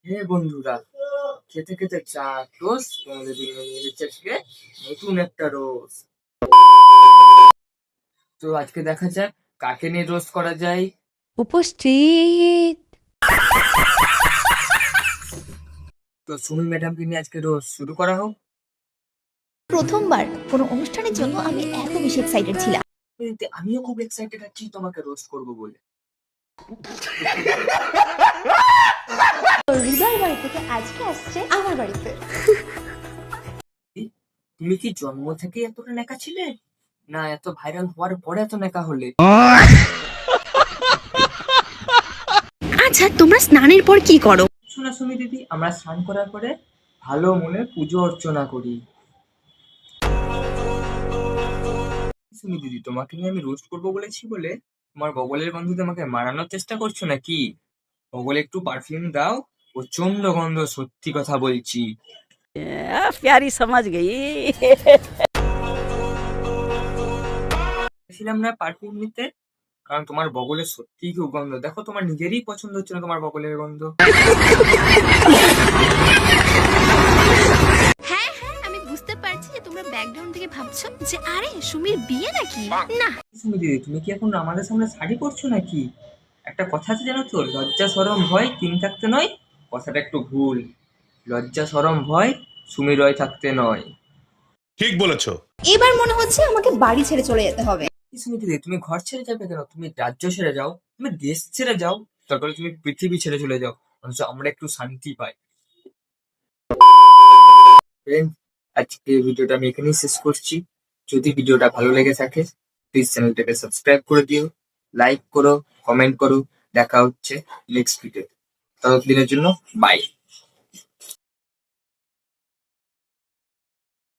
হে বন্ধুরা, খেতে খেতে চা টোস্ট তোমাদের জন্য নিয়ে এসেছি আজকে নতুন একটা রোস্ট। তো আজকে দেখা যাক কাকে নিয়ে রোস্ট করা যায়। উপস্থিত। তো সুমি ম্যাডামকে নিয়ে আজকে রোস্ট শুরু করা হোক। প্রথমবার কোনো অনুষ্ঠানের জন্য আমি এত বেশি এক্সাইটেড ছিলাম। এতে আমিও খুব এক্সাইটেড আছি তোমাকে রোস্ট করবো বলে। হৃদয় বাড়ি থেকে আজকে আসছে আমার বাড়িতে। তুমি কি জন্ম থেকে এতটা নেকা ছিলে, না এত ভাইরাল হওয়ার পরে এত নেকা হলে? আচ্ছা, তোমরা স্নানের পর কি করো? শোনা সুমি দিদি, আমরা স্নান করার পরে ভালো মনে পুজো অর্চনা করি। সুমি দিদি, তোমাকে নিয়ে আমি রোস্ট করবো বলেছি বলে তোমার বগলের বন্ধু তোমাকে মারানোর চেষ্টা করছো নাকি? বগলে একটু পারফিউম দাও, প্রচন্ড গন্ধ, সত্যি কথা বলছি। प्यारी समझ गई। ছিলাম না পারফিউম নিতে, কারণ তোমার বগলের সত্যিই খুব গন্ধ। দেখো, তোমার নিজেরই পছন্দ হচ্ছে না তোমার বগলের গন্ধ। হ্যাঁ হ্যাঁ, আমি বুঝতে পারছি যে তোমরা ব্যাকগ্রাউন্ড থেকে ভাবছো যে আরে সুমির বিয়ে নাকি। না, সুমি দিদি, তুমি কি এখন আমাদের সামনে শাড়ি পরছো নাকি? একটা কথা আছে জানো তো, লজ্জা সরম ভয় তিন থাকতে নয়। কথাটা একটু ভুল। লজ্জা সরম ভয় সুমি রয় থাকতে নয়। ঠিক বলেছো। এবার মনে হচ্ছে আমাকে বাড়ি ছেড়ে চলে যেতে হবে। সুমি দিদি, তুমি ঘর ছেড়ে যাবে কেন? তুমি রাজ্য ছেড়ে যাও, তুমি দেশ ছেড়ে যাও, তারপরে তুমি পৃথিবী ছেড়ে চলে যাও, অথচ আমরা একটু শান্তি পাই। ফ্রেন্ড, আজকে ভিডিওটা আমি এখানেই শেষ করছি। যদি ভিডিওটা ভালো লেগে থাকে প্লিজ চ্যানেলটাকে সাবস্ক্রাইব করে দিও, লাইক করো, কমেন্ট করো। দেখা হচ্ছে নেক্সট ভিডিও। ততদিনের জন্য বাই।